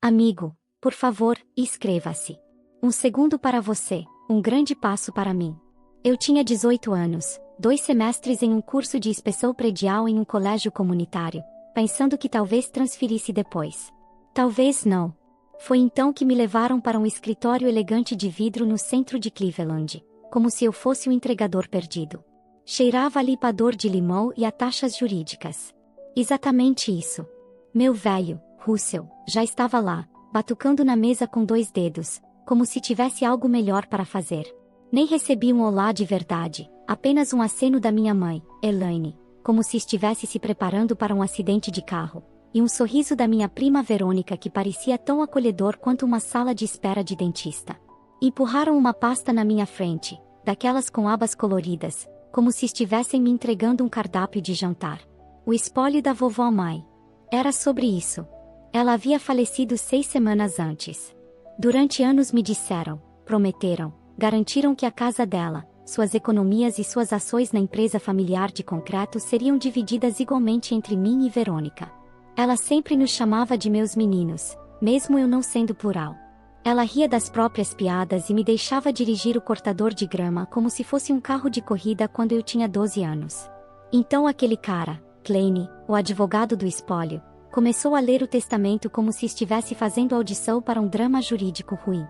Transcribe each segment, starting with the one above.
Amigo, por favor, inscreva-se. Um segundo para você, um grande passo para mim. Eu tinha 18 anos, 2 semestres em um curso de inspeção predial em um colégio comunitário, pensando que talvez transferisse depois. Talvez não. Foi então que me levaram para um escritório elegante de vidro no centro de Cleveland, como se eu fosse um entregador perdido. Cheirava a limpador de limão e a taxas jurídicas. Exatamente isso. Meu velho, Russell, já estava lá, batucando na mesa com 2 dedos, como se tivesse algo melhor para fazer. Nem recebi um olá de verdade, apenas um aceno da minha mãe, Elaine, como se estivesse se preparando para um acidente de carro, e um sorriso da minha prima Verônica que parecia tão acolhedor quanto uma sala de espera de dentista. Empurraram uma pasta na minha frente, daquelas com abas coloridas, como se estivessem me entregando um cardápio de jantar. O espólio da vovó Mai. Era sobre isso. Ela havia falecido 6 semanas antes. Durante anos me disseram, prometeram, garantiram que a casa dela, suas economias e suas ações na empresa familiar de concreto seriam divididas igualmente entre mim e Verônica. Ela sempre nos chamava de meus meninos, mesmo eu não sendo plural. Ela ria das próprias piadas e me deixava dirigir o cortador de grama como se fosse um carro de corrida quando eu tinha 12 anos. Então aquele cara, Kleine, o advogado do espólio, começou a ler o testamento como se estivesse fazendo audição para um drama jurídico ruim.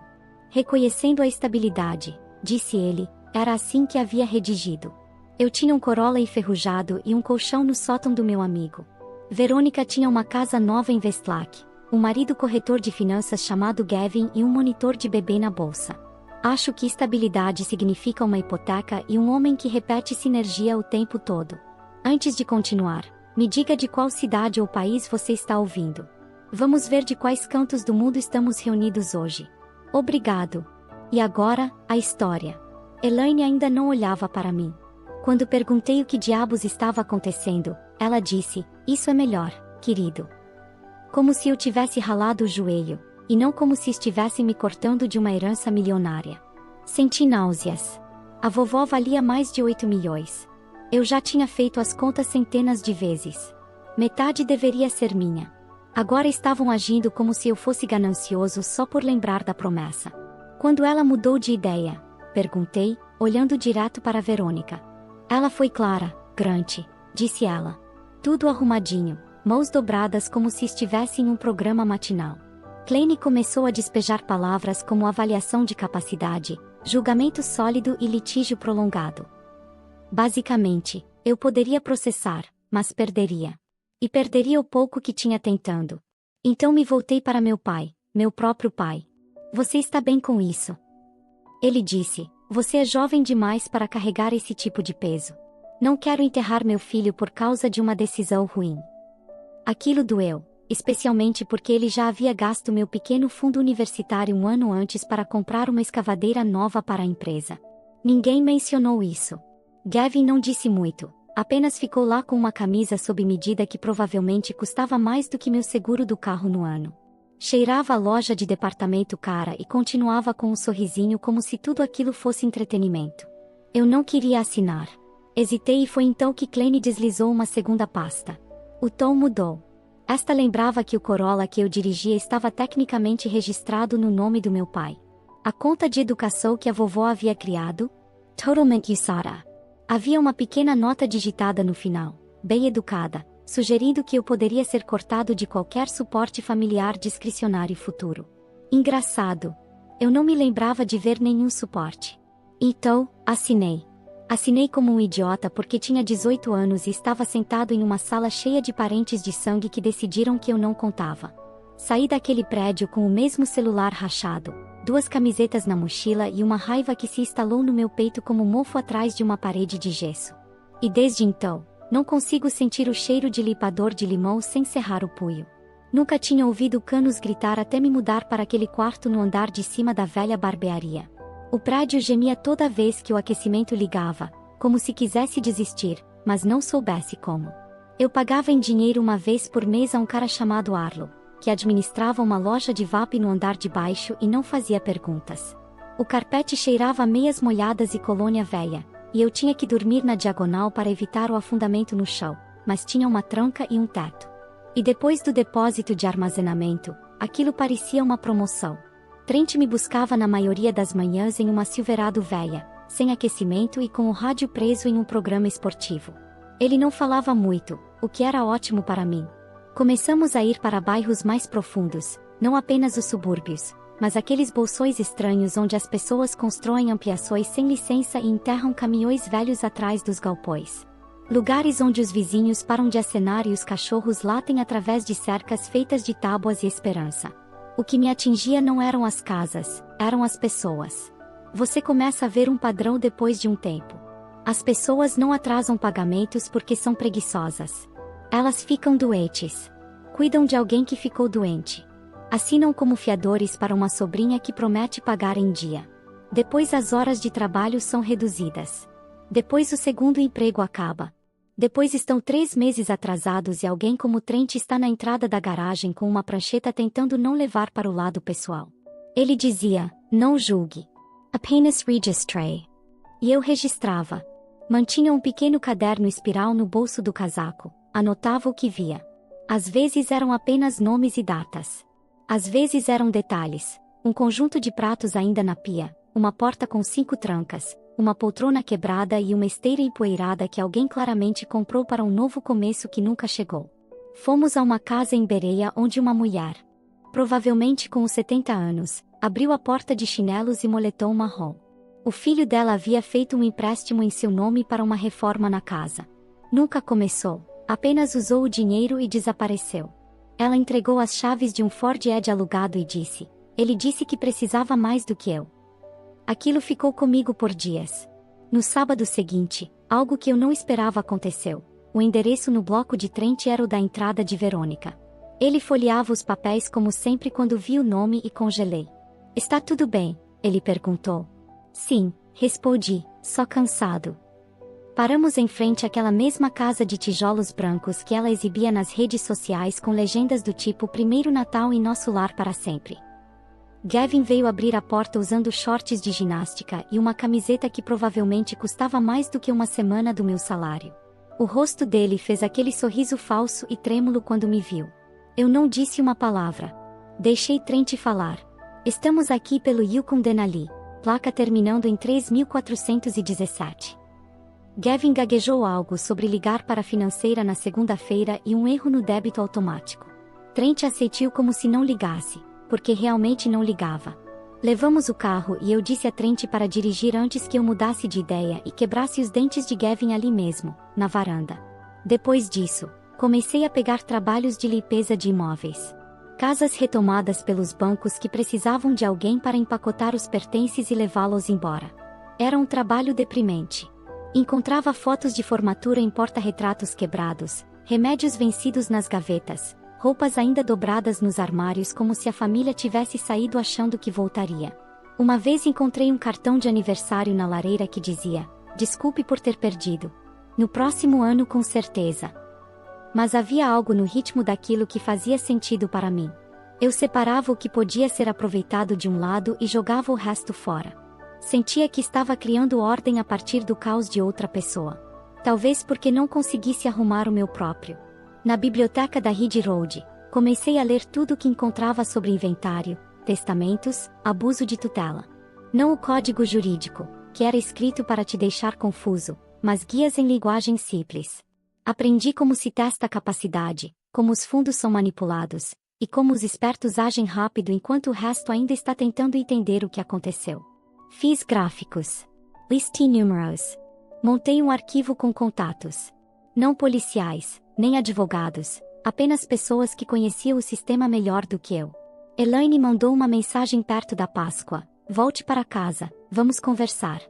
Reconhecendo a estabilidade, disse ele, era assim que havia redigido. Eu tinha um Corolla enferrujado e um colchão no sótão do meu amigo. Verônica tinha uma casa nova em Westlake, um marido corretor de finanças chamado Gavin e um monitor de bebê na bolsa. Acho que estabilidade significa uma hipoteca e um homem que repete sinergia o tempo todo. Antes de continuar, me diga de qual cidade ou país você está ouvindo. Vamos ver de quais cantos do mundo estamos reunidos hoje. Obrigado. E agora, a história. Elaine ainda não olhava para mim. Quando perguntei o que diabos estava acontecendo, ela disse, isso é melhor, querido. Como se eu tivesse ralado o joelho, e não como se estivessem me cortando de uma herança milionária. Senti náuseas. A vovó valia mais de 8 milhões. Eu já tinha feito as contas centenas de vezes. Metade deveria ser minha. Agora estavam agindo como se eu fosse ganancioso só por lembrar da promessa. Quando ela mudou de ideia? Perguntei, olhando direto para Verônica. Ela foi clara, Grant, disse ela. Tudo arrumadinho, mãos dobradas como se estivesse em um programa matinal. Kleine começou a despejar palavras como avaliação de capacidade, julgamento sólido e litígio prolongado. Basicamente, eu poderia processar, mas perderia. E perderia o pouco que tinha tentando. Então me voltei para meu pai, meu próprio pai. Você está bem com isso? Ele disse, você é jovem demais para carregar esse tipo de peso. Não quero enterrar meu filho por causa de uma decisão ruim. Aquilo doeu, especialmente porque ele já havia gasto meu pequeno fundo universitário um ano antes para comprar uma escavadeira nova para a empresa. Ninguém mencionou isso. Gavin não disse muito, apenas ficou lá com uma camisa sob medida que provavelmente custava mais do que meu seguro do carro no ano. Cheirava a loja de departamento cara e continuava com um sorrisinho como se tudo aquilo fosse entretenimento. Eu não queria assinar. Hesitei e foi então que Kleine deslizou uma segunda pasta. O tom mudou. Esta lembrava que o Corolla que eu dirigia estava tecnicamente registrado no nome do meu pai. A conta de educação que a vovó havia criado? Totalment USARA. Havia uma pequena nota digitada no final, bem educada, sugerindo que eu poderia ser cortado de qualquer suporte familiar discricionário futuro. Engraçado. Eu não me lembrava de ver nenhum suporte. Então, assinei. Assinei como um idiota porque tinha 18 anos e estava sentado em uma sala cheia de parentes de sangue que decidiram que eu não contava. Saí daquele prédio com o mesmo celular rachado, 2 camisetas na mochila e uma raiva que se instalou no meu peito como mofo atrás de uma parede de gesso. E desde então, não consigo sentir o cheiro de limpador de limão sem cerrar o punho. Nunca tinha ouvido Canos gritar até me mudar para aquele quarto no andar de cima da velha barbearia. O prédio gemia toda vez que o aquecimento ligava, como se quisesse desistir, mas não soubesse como. Eu pagava em dinheiro uma vez por mês a um cara chamado Arlo, que administrava uma loja de vape no andar de baixo e não fazia perguntas. O carpete cheirava a meias molhadas e colônia véia, e eu tinha que dormir na diagonal para evitar o afundamento no chão, mas tinha uma tranca e um teto. E depois do depósito de armazenamento, Aquilo parecia uma promoção. Trent me buscava na maioria das manhãs em uma Silverado velha, sem aquecimento e com o rádio preso em um programa esportivo. Ele não falava muito, o que era ótimo para mim. Começamos a ir para bairros mais profundos, não apenas os subúrbios, mas aqueles bolsões estranhos onde as pessoas constroem ampliações sem licença e enterram caminhões velhos atrás dos galpões. Lugares onde os vizinhos param de acenar e os cachorros latem através de cercas feitas de tábuas e esperança. O que me atingia não eram as casas, eram as pessoas. Você começa a ver um padrão depois de um tempo. As pessoas não atrasam pagamentos porque são preguiçosas. Elas ficam doentes. Cuidam de alguém que ficou doente. Assinam como fiadores para uma sobrinha que promete pagar em dia. Depois as horas de trabalho são reduzidas. Depois o segundo emprego acaba. Depois estão 3 meses atrasados e alguém como Trent está na entrada da garagem com uma prancheta tentando não levar para o lado pessoal. Ele dizia, não julgue. Apenas registre. E eu registrava. Mantinha um pequeno caderno espiral no bolso do casaco, anotava o que via. Às vezes eram apenas nomes e datas. Às vezes eram detalhes, um conjunto de pratos ainda na pia, uma porta com 5 trancas, uma poltrona quebrada e uma esteira empoeirada que alguém claramente comprou para um novo começo que nunca chegou. Fomos a uma casa em Bereia onde uma mulher, provavelmente com os 70 anos, abriu a porta de chinelos e moletom marrom. O filho dela havia feito um empréstimo em seu nome para uma reforma na casa. Nunca começou, apenas usou o dinheiro e desapareceu. Ela entregou as chaves de um Ford Edge alugado e disse, ele disse que precisava mais do que eu. Aquilo ficou comigo por dias. No sábado seguinte, algo que eu não esperava aconteceu. O endereço no bloco de Trent era o da entrada de Verônica. Ele folheava os papéis como sempre quando vi o nome e congelei. Está tudo bem? Ele perguntou. Sim, respondi, só cansado. Paramos em frente àquela mesma casa de tijolos brancos que ela exibia nas redes sociais com legendas do tipo Primeiro Natal em nosso lar para sempre. Gavin veio abrir a porta usando shorts de ginástica e uma camiseta que provavelmente custava mais do que uma semana do meu salário. O rosto dele fez aquele sorriso falso e trêmulo quando me viu. Eu não disse uma palavra. Deixei Trent falar. Estamos aqui pelo Yukon Denali, placa terminando em 3417. Gavin gaguejou algo sobre ligar para a financeira na segunda-feira e um erro no débito automático. Trent aceitou como se não ligasse, porque realmente não ligava. Levamos o carro e eu disse a Trent para dirigir antes que eu mudasse de ideia e quebrasse os dentes de Gavin ali mesmo, na varanda. Depois disso, comecei a pegar trabalhos de limpeza de imóveis. Casas retomadas pelos bancos que precisavam de alguém para empacotar os pertences e levá-los embora. Era um trabalho deprimente. Encontrava fotos de formatura em porta-retratos quebrados, remédios vencidos nas gavetas, roupas ainda dobradas nos armários como se a família tivesse saído achando que voltaria. Uma vez encontrei um cartão de aniversário na lareira que dizia, desculpe por ter perdido. No próximo ano com certeza. Mas havia algo no ritmo daquilo que fazia sentido para mim. Eu separava o que podia ser aproveitado de um lado e jogava o resto fora. Sentia que estava criando ordem a partir do caos de outra pessoa. Talvez porque não conseguisse arrumar o meu próprio. Na biblioteca da Reed Road, comecei a ler tudo o que encontrava sobre inventário, testamentos, abuso de tutela. Não o código jurídico, que era escrito para te deixar confuso, mas guias em linguagem simples. Aprendi como se testa a capacidade, como os fundos são manipulados, e como os espertos agem rápido enquanto o resto ainda está tentando entender o que aconteceu. Fiz gráficos. Listei números. Montei um arquivo com contatos. Não policiais, nem advogados, apenas pessoas que conheciam o sistema melhor do que eu. Elaine mandou uma mensagem perto da Páscoa. Volte para casa, vamos conversar.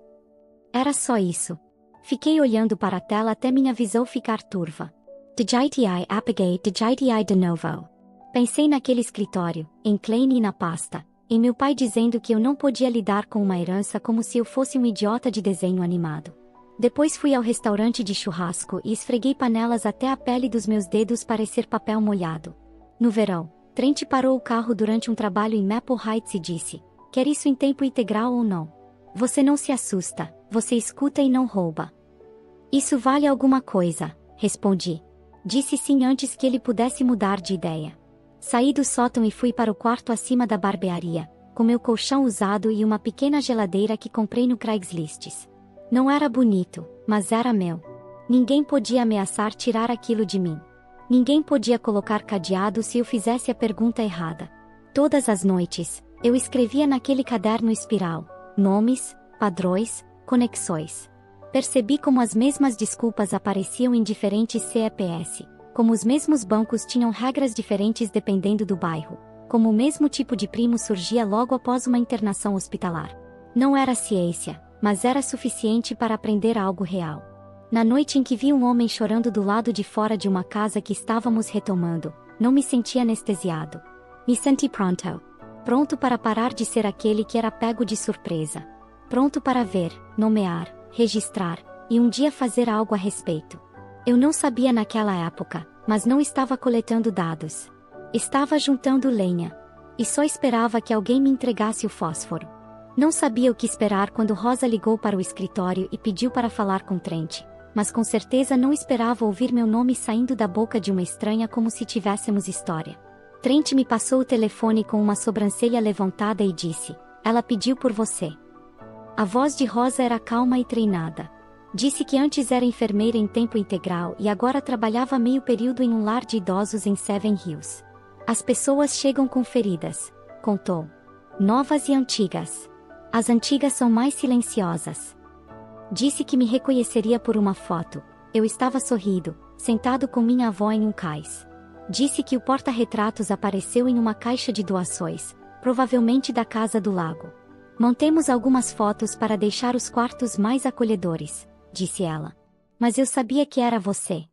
Era só isso. Fiquei olhando para a tela até minha visão ficar turva. Digiti apaguei, digiti de novo. Pensei naquele escritório, em Klein e na pasta, em meu pai dizendo que eu não podia lidar com uma herança como se eu fosse um idiota de desenho animado. Depois fui ao restaurante de churrasco e esfreguei panelas até a pele dos meus dedos parecer papel molhado. No verão, Trent parou o carro durante um trabalho em Maple Heights e disse, quer isso em tempo integral ou não? Você não se assusta, você escuta e não rouba. Isso vale alguma coisa, respondi. Disse sim antes que ele pudesse mudar de ideia. Saí do sótão e fui para o quarto acima da barbearia, com meu colchão usado e uma pequena geladeira que comprei no Craigslist. Não era bonito, mas era meu. Ninguém podia ameaçar tirar aquilo de mim. Ninguém podia colocar cadeado se eu fizesse a pergunta errada. Todas as noites, eu escrevia naquele caderno espiral, nomes, padrões, conexões. Percebi como as mesmas desculpas apareciam em diferentes CEPs, como os mesmos bancos tinham regras diferentes dependendo do bairro, como o mesmo tipo de primo surgia logo após uma internação hospitalar. Não era ciência, mas era suficiente para aprender algo real. Na noite em que vi um homem chorando do lado de fora de uma casa que estávamos retomando, não me senti anestesiado. Me senti pronto para parar de ser aquele que era pego de surpresa. Pronto para ver, nomear, registrar, e um dia fazer algo a respeito. Eu não sabia naquela época, mas não estava coletando dados. Estava juntando lenha. E só esperava que alguém me entregasse o fósforo. Não sabia o que esperar quando Rosa ligou para o escritório e pediu para falar com Trent, mas com certeza não esperava ouvir meu nome saindo da boca de uma estranha como se tivéssemos história. Trent me passou o telefone com uma sobrancelha levantada e disse: "Ela pediu por você." A voz de Rosa era calma e treinada. Disse que antes era enfermeira em tempo integral e agora trabalhava meio período em um lar de idosos em Seven Hills. As pessoas chegam com feridas, contou. Novas e antigas. As antigas são mais silenciosas. Disse que me reconheceria por uma foto. Eu estava sorrindo, sentado com minha avó em um cais. Disse que o porta-retratos apareceu em uma caixa de doações, provavelmente da Casa do Lago. Montemos algumas fotos para deixar os quartos mais acolhedores, disse ela. Mas eu sabia que era você.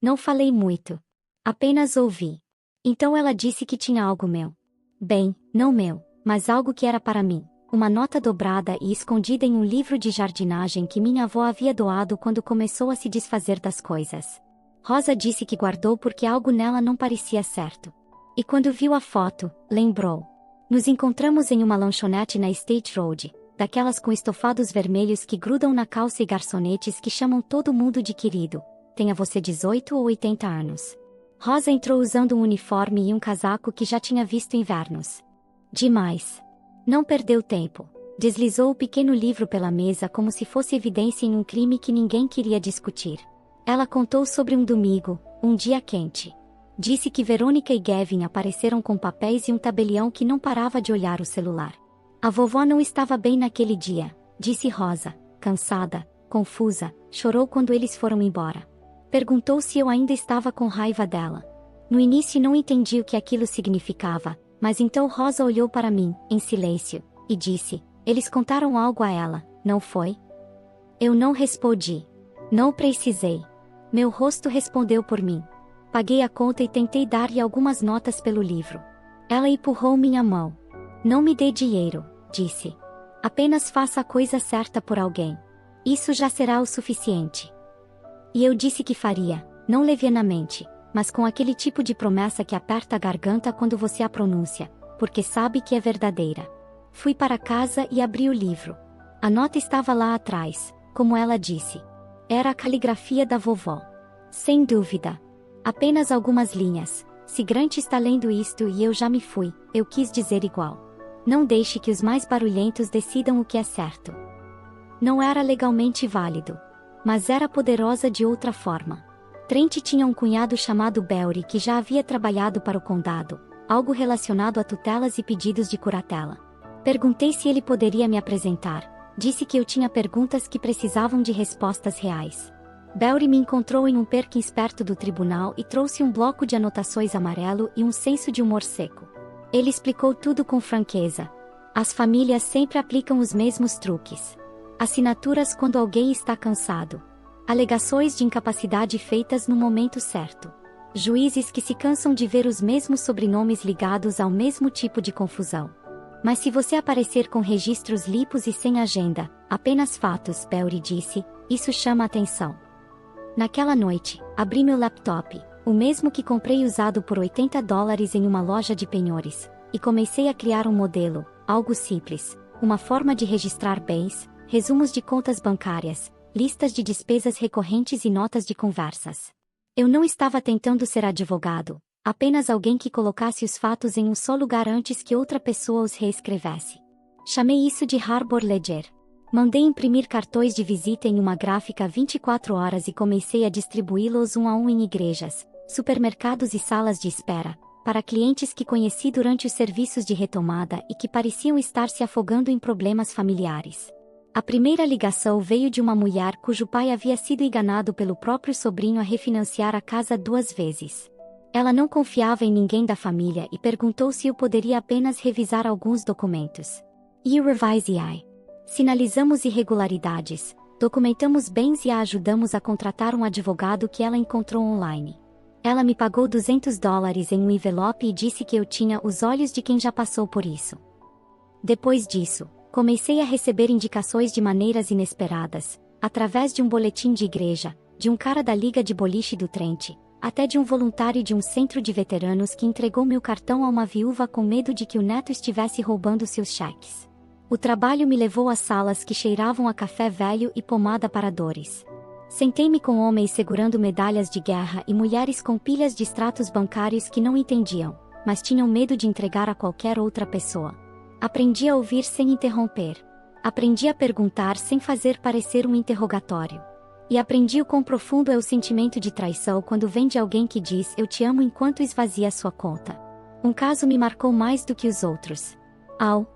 Não falei muito. Apenas ouvi. Então ela disse que tinha algo meu. Bem, não meu, mas algo que era para mim. Uma nota dobrada e escondida em um livro de jardinagem que minha avó havia doado quando começou a se desfazer das coisas. Rosa disse que guardou porque algo nela não parecia certo. E quando viu a foto, lembrou. Nos encontramos em uma lanchonete na State Road, daquelas com estofados vermelhos que grudam na calça e garçonetes que chamam todo mundo de querido. Tenha você 18 ou 80 anos. Rosa entrou usando um uniforme e um casaco que já tinha visto invernos. Demais. Não perdeu tempo. Deslizou o pequeno livro pela mesa como se fosse evidência em um crime que ninguém queria discutir. Ela contou sobre um domingo, um dia quente. Disse que Verônica e Gavin apareceram com papéis e um tabelião que não parava de olhar o celular. A vovó não estava bem naquele dia, disse Rosa, cansada, confusa, chorou quando eles foram embora. Perguntou se eu ainda estava com raiva dela. No início não entendi o que aquilo significava, mas então Rosa olhou para mim, em silêncio, e disse: "Eles contaram algo a ela, não foi?" Eu não respondi. Não precisei. Meu rosto respondeu por mim. Paguei a conta e tentei dar-lhe algumas notas pelo livro. Ela empurrou minha mão. "Não me dê dinheiro", disse. "Apenas faça a coisa certa por alguém. Isso já será o suficiente." E eu disse que faria, não levianamente, mas com aquele tipo de promessa que aperta a garganta quando você a pronuncia, porque sabe que é verdadeira. Fui para casa e abri o livro. A nota estava lá atrás, como ela disse. Era a caligrafia da vovó. Sem dúvida. Apenas algumas linhas. "Se Grant está lendo isto e eu já me fui", eu quis dizer igual. Não deixe que os mais barulhentos decidam o que é certo. Não era legalmente válido. Mas era poderosa de outra forma. Trent tinha um cunhado chamado Belry que já havia trabalhado para o condado, algo relacionado a tutelas e pedidos de curatela. Perguntei se ele poderia me apresentar. Disse que eu tinha perguntas que precisavam de respostas reais. Belry me encontrou em um Perkins perto do tribunal e trouxe um bloco de anotações amarelo e um senso de humor seco. Ele explicou tudo com franqueza. As famílias sempre aplicam os mesmos truques. Assinaturas quando alguém está cansado. Alegações de incapacidade feitas no momento certo. Juízes que se cansam de ver os mesmos sobrenomes ligados ao mesmo tipo de confusão. Mas se você aparecer com registros limpos e sem agenda, apenas fatos, Belry disse, isso chama atenção. Naquela noite, abri meu laptop, o mesmo que comprei usado por $80 em uma loja de penhores, e comecei a criar um modelo, algo simples, uma forma de registrar bens, resumos de contas bancárias, listas de despesas recorrentes e notas de conversas. Eu não estava tentando ser advogado, Apenas alguém que colocasse os fatos em um só lugar antes que outra pessoa os reescrevesse. Chamei isso de Harbor Ledger. Mandei imprimir cartões de visita em uma gráfica 24 horas e comecei a distribuí-los um a um em igrejas, supermercados e salas de espera, para clientes que conheci durante os serviços de retomada e que pareciam estar se afogando em problemas familiares. A primeira ligação veio de uma mulher cujo pai havia sido enganado pelo próprio sobrinho a refinanciar a casa 2 vezes. Ela não confiava em ninguém da família e perguntou se eu poderia apenas revisar alguns documentos. You revise I. Sinalizamos irregularidades, documentamos bens e a ajudamos a contratar um advogado que ela encontrou online. Ela me pagou $200 em um envelope e disse que eu tinha os olhos de quem já passou por isso. Depois disso, comecei a receber indicações de maneiras inesperadas, através de um boletim de igreja, de um cara da Liga de Boliche do Trent, até de um voluntário de um centro de veteranos que entregou meu cartão a uma viúva com medo de que o neto estivesse roubando seus cheques. O trabalho me levou a salas que cheiravam a café velho e pomada para dores. Sentei-me com homens segurando medalhas de guerra e mulheres com pilhas de extratos bancários que não entendiam, mas tinham medo de entregar a qualquer outra pessoa. Aprendi a ouvir sem interromper. Aprendi a perguntar sem fazer parecer um interrogatório. E aprendi o quão profundo é o sentimento de traição quando vem de alguém que diz "eu te amo" enquanto esvazia sua conta. Um caso me marcou mais do que os outros.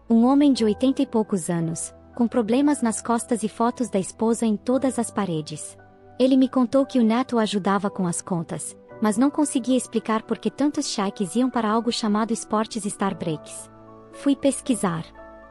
Um homem de 80 e poucos anos, com problemas nas costas e fotos da esposa em todas as paredes. Ele me contou que o neto o ajudava com as contas, mas não conseguia explicar por que tantos cheques iam para algo chamado Esportes Star Breaks. Fui pesquisar.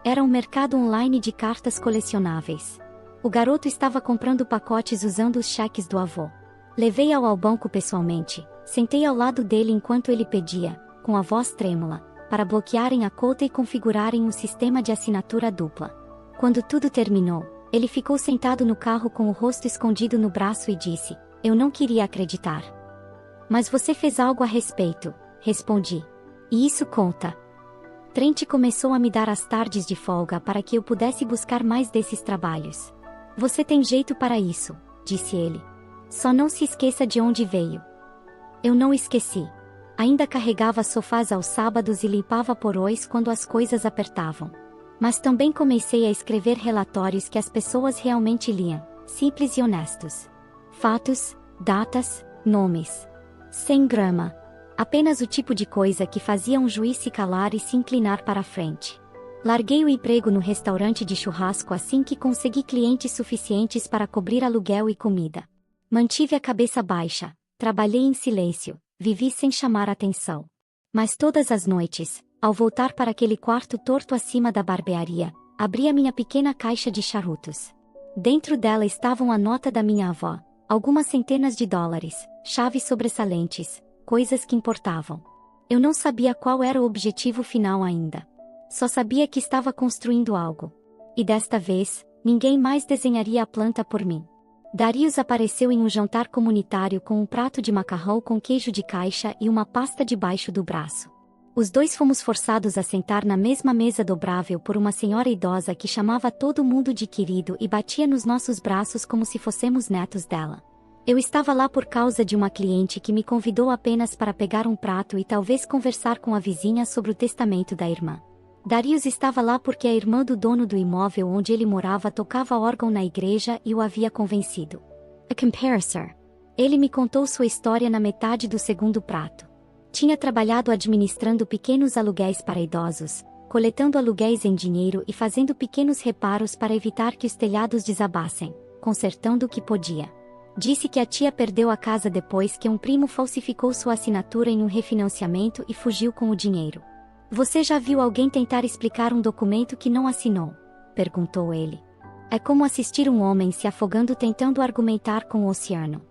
Era um mercado online de cartas colecionáveis. O garoto estava comprando pacotes usando os cheques do avô. Levei-o ao banco pessoalmente, sentei ao lado dele enquanto ele pedia, com a voz trêmula, para bloquearem a conta e configurarem um sistema de assinatura dupla. Quando tudo terminou, ele ficou sentado no carro com o rosto escondido no braço e disse: "Eu não queria acreditar." "Mas você fez algo a respeito", respondi. "E isso conta." Trent começou a me dar as tardes de folga para que eu pudesse buscar mais desses trabalhos. "Você tem jeito para isso", disse ele. "Só não se esqueça de onde veio." Eu não esqueci. Ainda carregava sofás aos sábados e limpava porões quando as coisas apertavam. Mas também comecei a escrever relatórios que as pessoas realmente liam, simples e honestos. Fatos, datas, nomes. Sem grama. Apenas o tipo de coisa que fazia um juiz se calar e se inclinar para a frente. Larguei o emprego no restaurante de churrasco assim que consegui clientes suficientes para cobrir aluguel e comida. Mantive a cabeça baixa, trabalhei em silêncio, vivi sem chamar atenção. Mas todas as noites, ao voltar para aquele quarto torto acima da barbearia, abri a minha pequena caixa de charutos. Dentro dela estavam a nota da minha avó, algumas centenas de dólares, chaves sobressalentes, coisas que importavam. Eu não sabia qual era o objetivo final ainda. Só sabia que estava construindo algo. E desta vez, ninguém mais desenharia a planta por mim. Darius apareceu em um jantar comunitário com um prato de macarrão com queijo de caixa e uma pasta debaixo do braço. Os dois fomos forçados a sentar na mesma mesa dobrável por uma senhora idosa que chamava todo mundo de querido e batia nos nossos braços como se fossemos netos dela. Eu estava lá por causa de uma cliente que me convidou apenas para pegar um prato e talvez conversar com a vizinha sobre o testamento da irmã. Darius estava lá porque a irmã do dono do imóvel onde ele morava tocava órgão na igreja e o havia convencido. A comparison. Ele me contou sua história na metade do segundo prato. Tinha trabalhado administrando pequenos aluguéis para idosos, coletando aluguéis em dinheiro e fazendo pequenos reparos para evitar que os telhados desabassem, consertando o que podia. Disse que a tia perdeu a casa depois que um primo falsificou sua assinatura em um refinanciamento e fugiu com o dinheiro. "Você já viu alguém tentar explicar um documento que não assinou?" perguntou ele. "É como assistir um homem se afogando tentando argumentar com o oceano."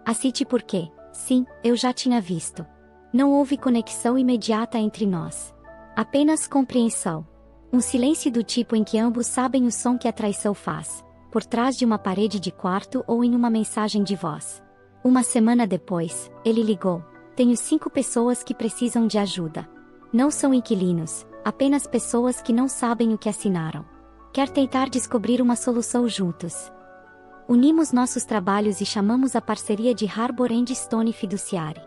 Assiste por quê? Sim, eu já tinha visto. Não houve conexão imediata entre nós. Apenas compreensão. Um silêncio do tipo em que ambos sabem o som que a traição faz, por trás de uma parede de quarto ou em uma mensagem de voz. Uma semana depois, ele ligou. "Tenho 5 pessoas que precisam de ajuda. Não são inquilinos, apenas pessoas que não sabem o que assinaram. Quer tentar descobrir uma solução juntos?" Unimos nossos trabalhos e chamamos a parceria de Harbor and Stone Fiduciary.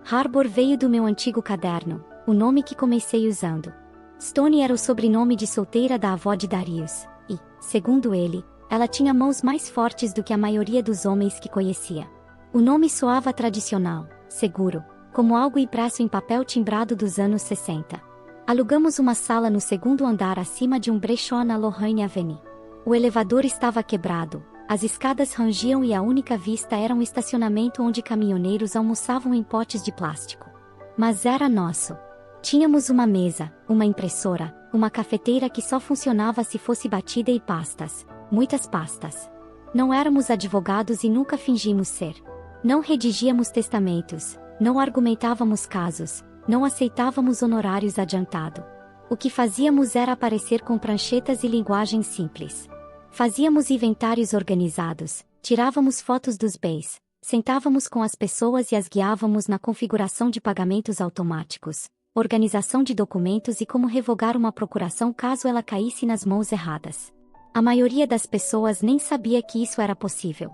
Harbor veio do meu antigo caderno, o nome que comecei usando. Stone era o sobrenome de solteira da avó de Darius, e, segundo ele, ela tinha mãos mais fortes do que a maioria dos homens que conhecia. O nome soava tradicional, seguro, como algo impresso em papel timbrado dos anos 60. Alugamos uma sala no segundo andar acima de um brechó na Lorraine Avenue. O elevador estava quebrado, as escadas rangiam e a única vista era um estacionamento onde caminhoneiros almoçavam em potes de plástico. Mas era nosso. Tínhamos uma mesa, uma impressora, uma cafeteira que só funcionava se fosse batida e pastas, muitas pastas. Não éramos advogados e nunca fingimos ser. Não redigíamos testamentos, não argumentávamos casos, não aceitávamos honorários adiantado. O que fazíamos era aparecer com pranchetas e linguagem simples. Fazíamos inventários organizados, tirávamos fotos dos bens, sentávamos com as pessoas e as guiávamos na configuração de pagamentos automáticos, organização de documentos e como revogar uma procuração caso ela caísse nas mãos erradas. A maioria das pessoas nem sabia que isso era possível.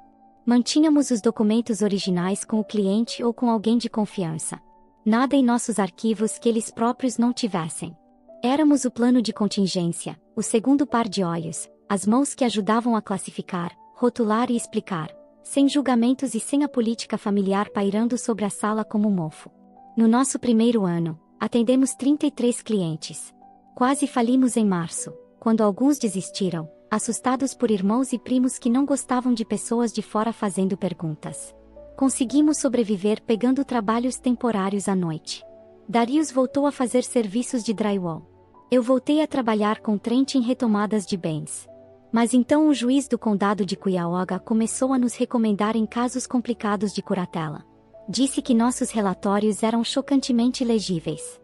Mantínhamos os documentos originais com o cliente ou com alguém de confiança. Nada em nossos arquivos que eles próprios não tivessem. Éramos o plano de contingência, o segundo par de olhos, as mãos que ajudavam a classificar, rotular e explicar, sem julgamentos e sem a política familiar pairando sobre a sala como mofo. No nosso primeiro ano, atendemos 33 clientes. Quase falimos em março, quando alguns desistiram, assustados por irmãos e primos que não gostavam de pessoas de fora fazendo perguntas. Conseguimos sobreviver pegando trabalhos temporários à noite. Darius voltou a fazer serviços de drywall. Eu voltei a trabalhar com Trent em retomadas de bens. Mas então o juiz do condado de Cuyahoga começou a nos recomendar em casos complicados de curatela. Disse que nossos relatórios eram chocantemente legíveis.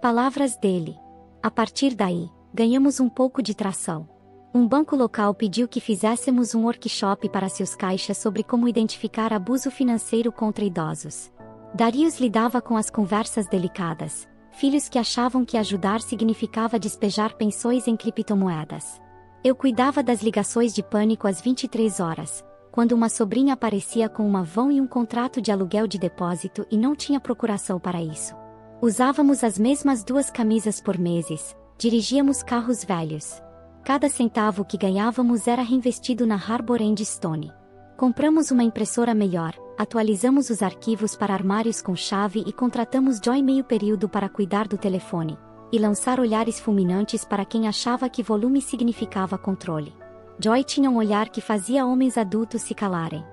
Palavras dele. A partir daí, ganhamos um pouco de tração. Um banco local pediu que fizéssemos um workshop para seus caixas sobre como identificar abuso financeiro contra idosos. Darius lidava com as conversas delicadas, filhos que achavam que ajudar significava despejar pensões em criptomoedas. Eu cuidava das ligações de pânico às 23 horas, quando uma sobrinha aparecia com uma van e um contrato de aluguel de depósito e não tinha procuração para isso. Usávamos as mesmas 2 camisas por meses, dirigíamos carros velhos. Cada centavo que ganhávamos era reinvestido na Harbor & Stone. Compramos uma impressora melhor, atualizamos os arquivos para armários com chave e contratamos Joy meio período para cuidar do telefone, e lançar olhares fulminantes para quem achava que volume significava controle. Joy tinha um olhar que fazia homens adultos se calarem.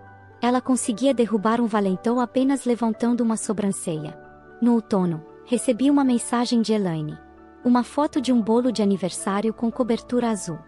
Ela conseguia derrubar um valentão apenas levantando uma sobrancelha. No outono, recebi uma mensagem de Elaine. Uma foto de um bolo de aniversário com cobertura azul.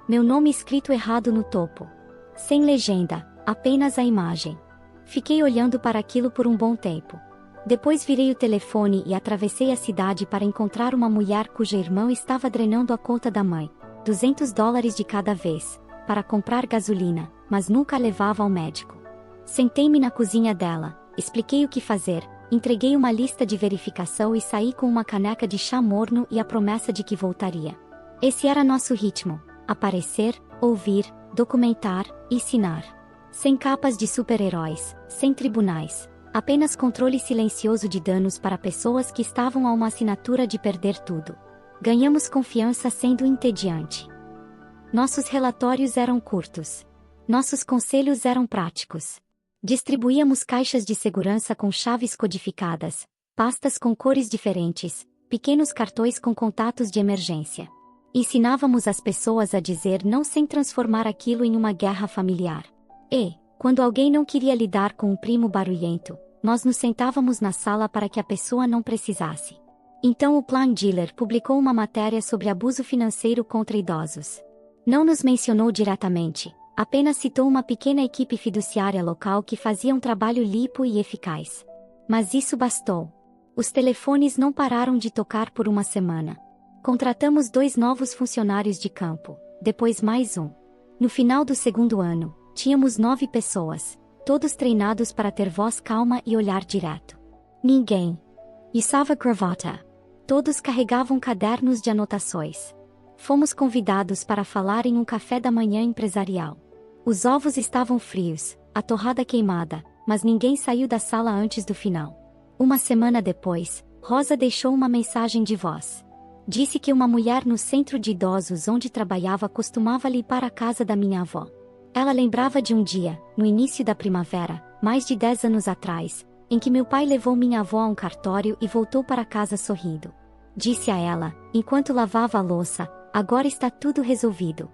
Meu nome escrito errado no topo. Sem legenda, apenas a imagem. Fiquei olhando para aquilo por um bom tempo. Depois virei o telefone e atravessei a cidade para encontrar uma mulher cuja irmã estava drenando a conta da mãe, $200 de cada vez, para comprar gasolina, mas nunca a levava ao médico. Sentei-me na cozinha dela, expliquei o que fazer, entreguei uma lista de verificação e saí com uma caneca de chá morno e a promessa de que voltaria. Esse era nosso ritmo: aparecer, ouvir, documentar, ensinar. Sem capas de super-heróis, sem tribunais. Apenas controle silencioso de danos para pessoas que estavam a uma assinatura de perder tudo. Ganhamos confiança sendo entediante. Nossos relatórios eram curtos. Nossos conselhos eram práticos. Distribuíamos caixas de segurança com chaves codificadas, pastas com cores diferentes, pequenos cartões com contatos de emergência. Ensinávamos as pessoas a dizer não sem transformar aquilo em uma guerra familiar. E, quando alguém não queria lidar com um primo barulhento, nós nos sentávamos na sala para que a pessoa não precisasse. Então o Plain Dealer publicou uma matéria sobre abuso financeiro contra idosos. Não nos mencionou diretamente, apenas citou uma pequena equipe fiduciária local que fazia um trabalho limpo e eficaz. Mas isso bastou. Os telefones não pararam de tocar por uma semana. Contratamos 2 novos funcionários de campo, depois mais um. No final do segundo ano, tínhamos 9 pessoas, todos treinados para ter voz calma e olhar direto. Ninguém usava gravata. Todos carregavam cadernos de anotações. Fomos convidados para falar em um café da manhã empresarial. Os ovos estavam frios, a torrada queimada, mas ninguém saiu da sala antes do final. Uma semana depois, Rosa deixou uma mensagem de voz. Disse que uma mulher no centro de idosos onde trabalhava costumava limpar a casa da minha avó. Ela lembrava de um dia, no início da primavera, mais de 10 anos atrás, em que meu pai levou minha avó a um cartório e voltou para casa sorrindo. Disse a ela, enquanto lavava a louça, agora está tudo resolvido.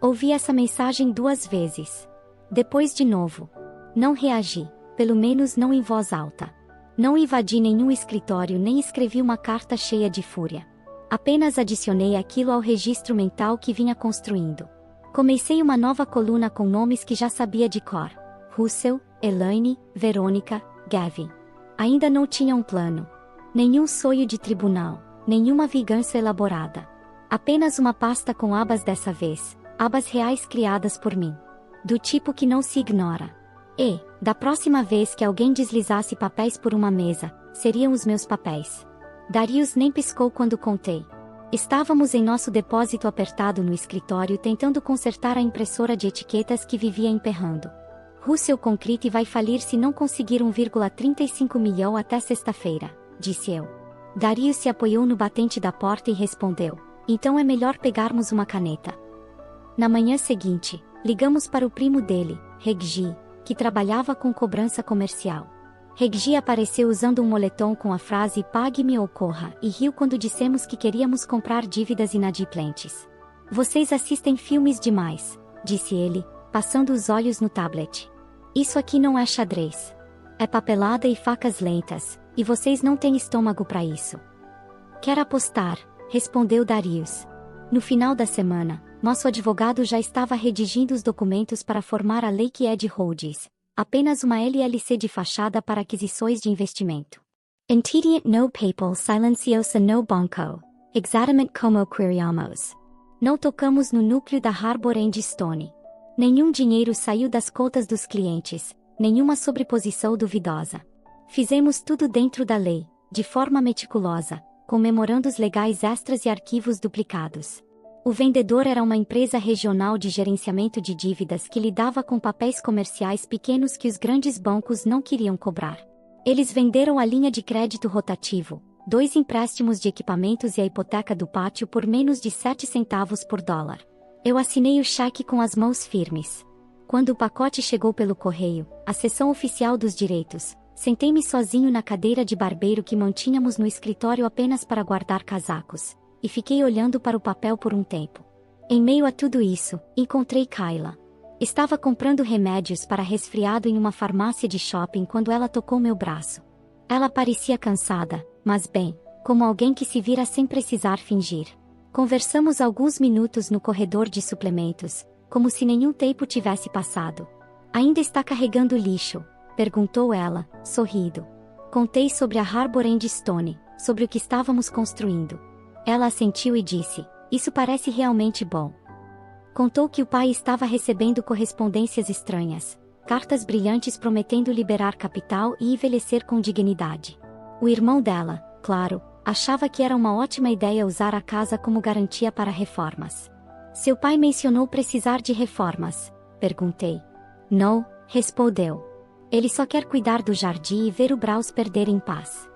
Ouvi essa mensagem 2 vezes. Depois de novo. Não reagi, pelo menos não em voz alta. Não invadi nenhum escritório nem escrevi uma carta cheia de fúria. Apenas adicionei aquilo ao registro mental que vinha construindo. Comecei uma nova coluna com nomes que já sabia de cor. Russell, Elaine, Verônica, Gavin. Ainda não tinha um plano. Nenhum sonho de tribunal, nenhuma vingança elaborada. Apenas uma pasta com abas dessa vez, abas reais criadas por mim. Do tipo que não se ignora. E, da próxima vez que alguém deslizasse papéis por uma mesa, seriam os meus papéis. Darius nem piscou quando contei. Estávamos em nosso depósito apertado no escritório tentando consertar a impressora de etiquetas que vivia emperrando. Russell Concrete vai falir se não conseguir 1,35 milhão até sexta-feira, disse eu. Darius se apoiou no batente da porta e respondeu, então é melhor pegarmos uma caneta. Na manhã seguinte, ligamos para o primo dele, Reggie, que trabalhava com cobrança comercial. Reggie apareceu usando um moletom com a frase "Pague-me ou corra" e riu quando dissemos que queríamos comprar dívidas inadimplentes. Vocês assistem filmes demais, disse ele, passando os olhos no tablet. Isso aqui não é xadrez. É papelada e facas lentas, e vocês não têm estômago para isso. Quer apostar? Respondeu Darius. No final da semana, nosso advogado já estava redigindo os documentos para formar a lei que é de holdings. Apenas uma LLC de fachada para aquisições de investimento. Entidient no papel silenciosa no banco, exatamente como queríamos. Não tocamos no núcleo da Harbor Stone. Nenhum dinheiro saiu das contas dos clientes, nenhuma sobreposição duvidosa. Fizemos tudo dentro da lei, de forma meticulosa, com memorandos legais extras e arquivos duplicados. O vendedor era uma empresa regional de gerenciamento de dívidas que lidava com papéis comerciais pequenos que os grandes bancos não queriam cobrar. Eles venderam a linha de crédito rotativo, 2 empréstimos de equipamentos e a hipoteca do pátio por menos de 7 centavos por dólar. Eu assinei o cheque com as mãos firmes. Quando o pacote chegou pelo correio, a seção oficial dos direitos, sentei-me sozinho na cadeira de barbeiro que mantínhamos no escritório apenas para guardar casacos. E fiquei olhando para o papel por um tempo. Em meio a tudo isso, encontrei Kayla. Estava comprando remédios para resfriado em uma farmácia de shopping quando ela tocou meu braço. Ela parecia cansada, mas bem, como alguém que se vira sem precisar fingir. Conversamos alguns minutos no corredor de suplementos, como se nenhum tempo tivesse passado. Ainda está carregando lixo? Perguntou ela, sorrindo. Contei sobre a Harbor Stone, sobre o que estávamos construindo. Ela assentiu e disse, isso parece realmente bom. Contou que o pai estava recebendo correspondências estranhas, cartas brilhantes prometendo liberar capital e envelhecer com dignidade. O irmão dela, claro, achava que era uma ótima ideia usar a casa como garantia para reformas. Seu pai mencionou precisar de reformas? Perguntei. Não, respondeu. Ele só quer cuidar do jardim e ver o Browse perder em paz.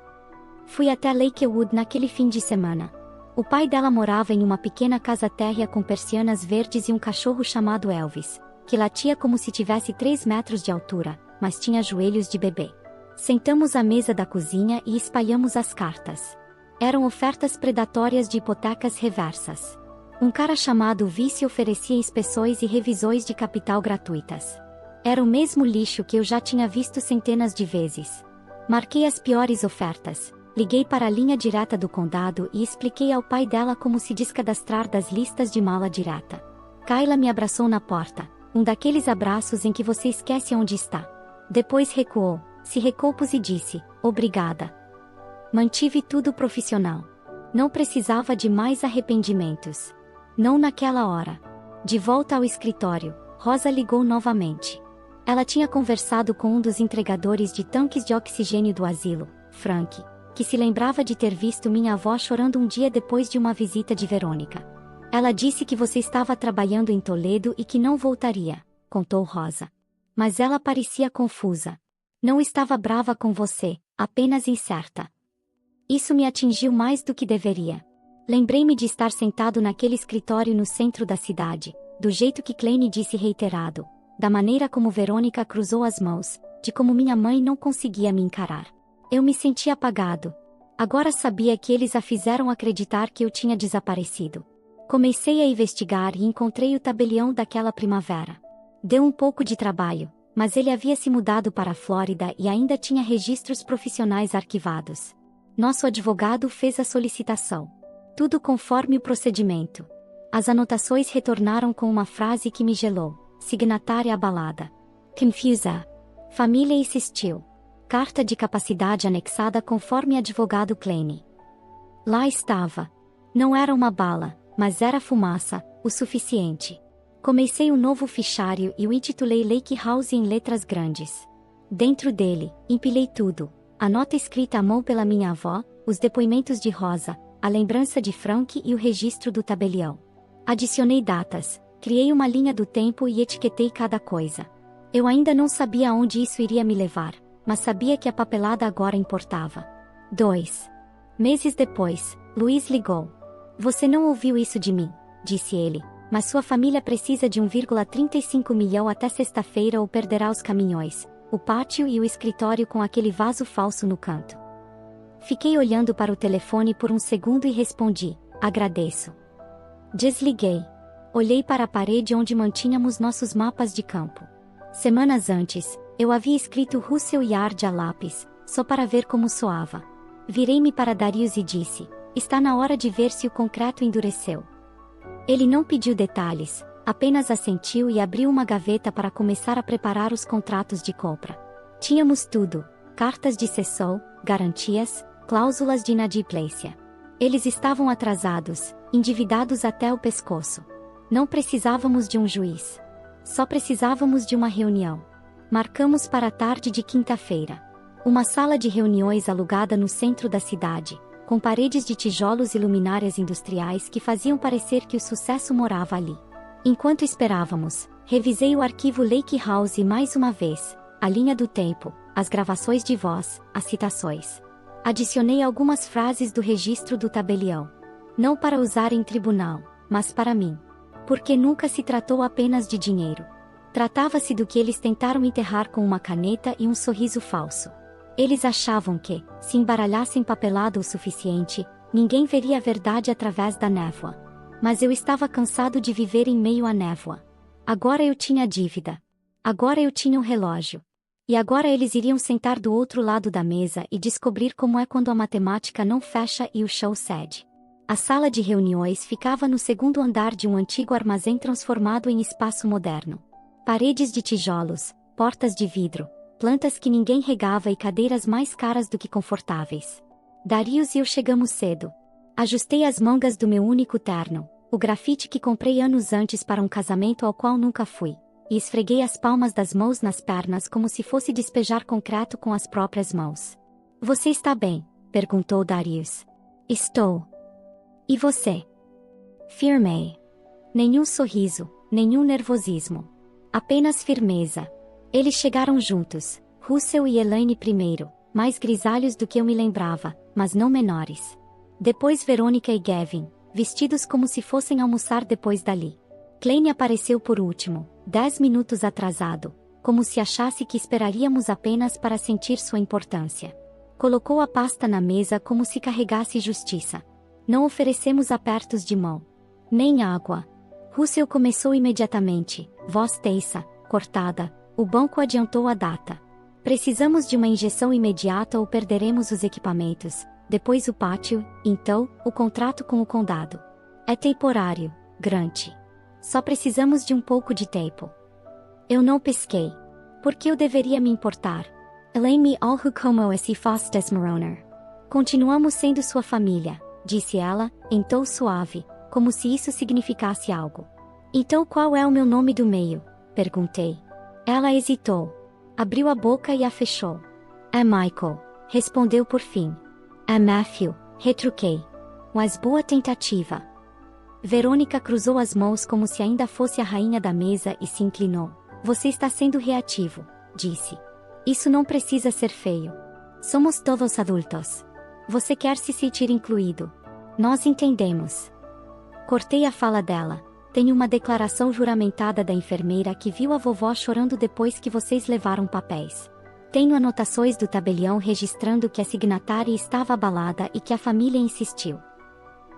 Fui até Lakewood naquele fim de semana. O pai dela morava em uma pequena casa térrea com persianas verdes e um cachorro chamado Elvis, que latia como se tivesse 3 metros de altura, mas tinha joelhos de bebê. Sentamos à mesa da cozinha e espalhamos as cartas. Eram ofertas predatórias de hipotecas reversas. Um cara chamado Vice oferecia inspeções e revisões de capital gratuitas. Era o mesmo lixo que eu já tinha visto centenas de vezes. Marquei as piores ofertas. Liguei para a linha direta do condado e expliquei ao pai dela como se descadastrar das listas de mala direta. Kayla me abraçou na porta, um daqueles abraços em que você esquece onde está. Depois recuou, se recompôs e disse, obrigada. Mantive tudo profissional. Não precisava de mais arrependimentos. Não naquela hora. De volta ao escritório, Rosa ligou novamente. Ela tinha conversado com um dos entregadores de tanques de oxigênio do asilo, Frank, que se lembrava de ter visto minha avó chorando um dia depois de uma visita de Verônica. Ela disse que você estava trabalhando em Toledo e que não voltaria, contou Rosa. Mas ela parecia confusa. Não estava brava com você, apenas incerta. Isso me atingiu mais do que deveria. Lembrei-me de estar sentado naquele escritório no centro da cidade, do jeito que Kleine disse reiterado, da maneira como Verônica cruzou as mãos, de como minha mãe não conseguia me encarar. Eu me sentia apagado. Agora sabia que eles a fizeram acreditar que eu tinha desaparecido. Comecei a investigar e encontrei o tabelião daquela primavera. Deu um pouco de trabalho, mas ele havia se mudado para a Flórida e ainda tinha registros profissionais arquivados. Nosso advogado fez a solicitação. Tudo conforme o procedimento. As anotações retornaram com uma frase que me gelou. Signatária abalada. Confusa. Família insistiu. Carta de capacidade anexada conforme advogado Kleine. Lá estava. Não era uma bala, mas era fumaça, o suficiente. Comecei um novo fichário e o intitulei Lake House em letras grandes. Dentro dele, empilhei tudo. A nota escrita à mão pela minha avó, os depoimentos de Rosa, a lembrança de Frank e o registro do tabelião. Adicionei datas, criei uma linha do tempo e etiquetei cada coisa. Eu ainda não sabia aonde isso iria me levar, mas sabia que a papelada agora importava. 2 meses depois, Luiz ligou. Você não ouviu isso de mim, disse ele, mas sua família precisa de 1,35 milhão até sexta-feira ou perderá os caminhões, o pátio e o escritório com aquele vaso falso no canto. Fiquei olhando para o telefone por um segundo e respondi, agradeço. Desliguei. Olhei para a parede onde mantínhamos nossos mapas de campo. Semanas antes, eu havia escrito Russell Yard a lápis, só para ver como soava. Virei-me para Darius e disse, está na hora de ver se o concreto endureceu. Ele não pediu detalhes, apenas assentiu e abriu uma gaveta para começar a preparar os contratos de compra. Tínhamos tudo, cartas de cessão, garantias, cláusulas de inadimplência. Eles estavam atrasados, endividados até o pescoço. Não precisávamos de um juiz. Só precisávamos de uma reunião. Marcamos para a tarde de quinta-feira. Uma sala de reuniões alugada no centro da cidade, com paredes de tijolos e luminárias industriais que faziam parecer que o sucesso morava ali. Enquanto esperávamos, revisei o arquivo Lake House mais uma vez, a linha do tempo, as gravações de voz, as citações. Adicionei algumas frases do registro do tabelião. Não para usar em tribunal, mas para mim. Porque nunca se tratou apenas de dinheiro. Tratava-se do que eles tentaram enterrar com uma caneta e um sorriso falso. Eles achavam que, se embaralhassem papelada o suficiente, ninguém veria a verdade através da névoa. Mas eu estava cansado de viver em meio à névoa. Agora eu tinha dívida. Agora eu tinha um relógio. E agora eles iriam sentar do outro lado da mesa e descobrir como é quando a matemática não fecha e o show cede. A sala de reuniões ficava no segundo andar de um antigo armazém transformado em espaço moderno. Paredes de tijolos, portas de vidro, plantas que ninguém regava e cadeiras mais caras do que confortáveis. Darius e eu chegamos cedo. Ajustei as mangas do meu único terno, o grafite que comprei anos antes para um casamento ao qual nunca fui, e esfreguei as palmas das mãos nas pernas como se fosse despejar concreto com as próprias mãos. Você está bem? Perguntou Darius. Estou. E você? Firmei. Nenhum sorriso, nenhum nervosismo. Apenas firmeza. Eles chegaram juntos, Russell e Elaine primeiro, mais grisalhos do que eu me lembrava, mas não menores. Depois Verônica e Gavin, vestidos como se fossem almoçar depois dali. Kleine apareceu por último, 10 minutos atrasado, como se achasse que esperaríamos apenas para sentir sua importância. Colocou a pasta na mesa como se carregasse justiça. Não oferecemos apertos de mão. Nem água. Russell começou imediatamente, voz teiça, cortada, o banco adiantou a data. Precisamos de uma injeção imediata ou perderemos os equipamentos, depois o pátio, então, o contrato com o condado. É temporário, Grant. Só precisamos de um pouco de tempo. Eu não pesquei. Por que eu deveria me importar? Elaine me algo como se fosse desmoronar. Continuamos sendo sua família, disse ela, em tom suave, como se isso significasse algo. Então qual é o meu nome do meio? Perguntei. Ela hesitou. Abriu a boca e a fechou. É Michael, respondeu por fim. É Matthew, retruquei. Mas boa tentativa. Verônica cruzou as mãos como se ainda fosse a rainha da mesa e se inclinou. Você está sendo reativo, disse. Isso não precisa ser feio. Somos todos adultos. Você quer se sentir incluído? Nós entendemos. Cortei a fala dela. Tenho uma declaração juramentada da enfermeira que viu a vovó chorando depois que vocês levaram papéis. Tenho anotações do tabelião registrando que a signatária estava abalada e que a família insistiu.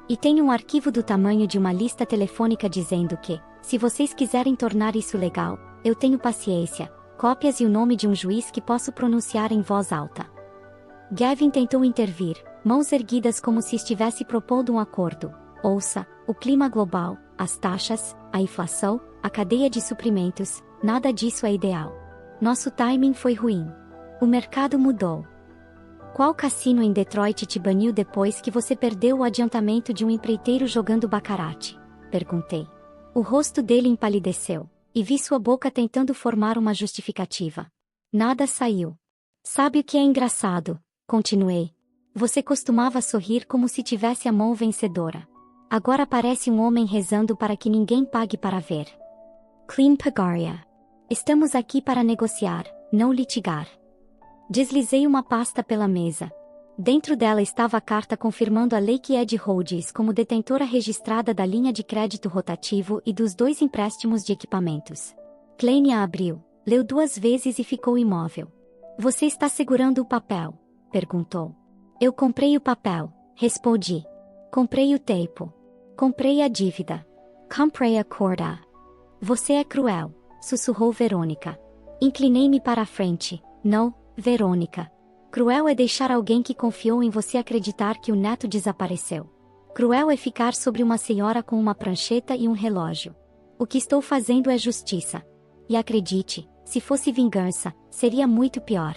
E tenho um arquivo do tamanho de uma lista telefônica dizendo que, se vocês quiserem tornar isso legal, eu tenho paciência, cópias e o nome de um juiz que posso pronunciar em voz alta. Gavin tentou intervir, mãos erguidas como se estivesse propondo um acordo. Ouça, o clima global, as taxas, a inflação, a cadeia de suprimentos, nada disso é ideal. Nosso timing foi ruim. O mercado mudou. Qual cassino em Detroit te baniu depois que você perdeu o adiantamento de um empreiteiro jogando baccarat? Perguntei. O rosto dele empalideceu, e vi sua boca tentando formar uma justificativa. Nada saiu. Sabe o que é engraçado? Continuei. Você costumava sorrir como se tivesse a mão vencedora. Agora parece um homem rezando para que ninguém pague para ver. Clean Pagaria. Estamos aqui para negociar, não litigar. Deslizei uma pasta pela mesa. Dentro dela estava a carta confirmando a Lake Ed Rhodes como detentora registrada da linha de crédito rotativo e dos 2 empréstimos de equipamentos. Klein a abriu, leu 2 vezes e ficou imóvel. Você está segurando o papel? Perguntou. Eu comprei o papel, respondi. Comprei o tempo. Comprei a dívida. Comprei a corda. Você é cruel, sussurrou Verônica. Inclinei-me para a frente. Não, Verônica. Cruel é deixar alguém que confiou em você acreditar que o neto desapareceu. Cruel é ficar sobre uma senhora com uma prancheta e um relógio. O que estou fazendo é justiça. E acredite, se fosse vingança, seria muito pior.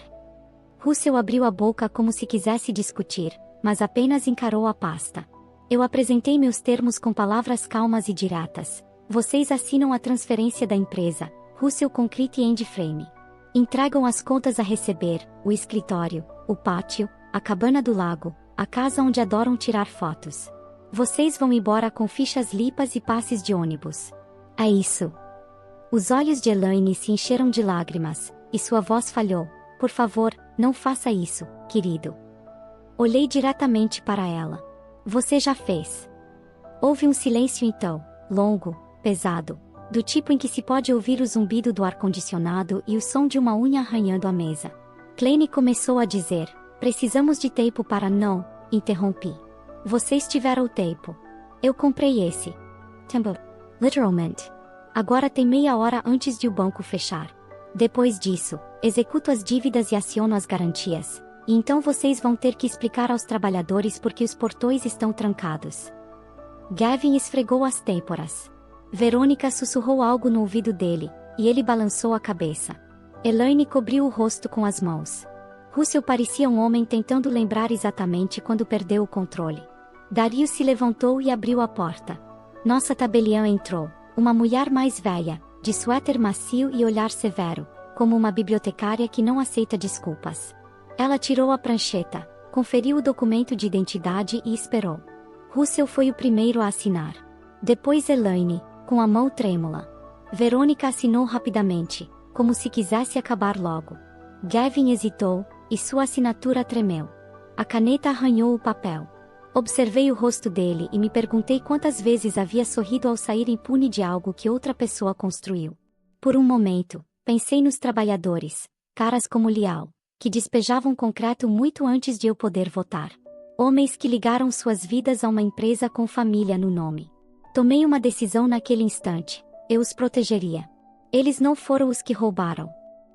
Russell abriu a boca como se quisesse discutir, mas apenas encarou a pasta. Eu apresentei meus termos com palavras calmas e diretas. Vocês assinam a transferência da empresa, Russell Concrete End Frame. Entregam as contas a receber, o escritório, o pátio, a cabana do lago, a casa onde adoram tirar fotos. Vocês vão embora com fichas limpas e passes de ônibus. É isso. Os olhos de Elaine se encheram de lágrimas, e sua voz falhou. Por favor, não faça isso, querido. Olhei diretamente para ela. Você já fez. Houve um silêncio então, longo, pesado. Do tipo em que se pode ouvir o zumbido do ar-condicionado e o som de uma unha arranhando a mesa. Klein começou a dizer, precisamos de tempo para não, interrompi. Vocês tiveram tempo. Eu comprei esse. Tempo. Literalmente. Agora tem meia hora antes de o banco fechar. Depois disso, executo as dívidas e aciono as garantias. E então vocês vão ter que explicar aos trabalhadores por que os portões estão trancados. Gavin esfregou as têmporas. Verônica sussurrou algo no ouvido dele, e ele balançou a cabeça. Elaine cobriu o rosto com as mãos. Russell parecia um homem tentando lembrar exatamente quando perdeu o controle. Darius se levantou e abriu a porta. Nossa tabeliã entrou, uma mulher mais velha, de suéter macio e olhar severo, como uma bibliotecária que não aceita desculpas. Ela tirou a prancheta, conferiu o documento de identidade e esperou. Russell foi o primeiro a assinar. Depois Elaine, com a mão trêmula. Verônica assinou rapidamente, como se quisesse acabar logo. Gavin hesitou, e sua assinatura tremeu. A caneta arranhou o papel. Observei o rosto dele e me perguntei quantas vezes havia sorrido ao sair impune de algo que outra pessoa construiu. Por um momento, pensei nos trabalhadores, caras como Liao, que despejavam concreto muito antes de eu poder votar. Homens que ligaram suas vidas a uma empresa com família no nome. Tomei uma decisão naquele instante. Eu os protegeria. Eles não foram os que roubaram.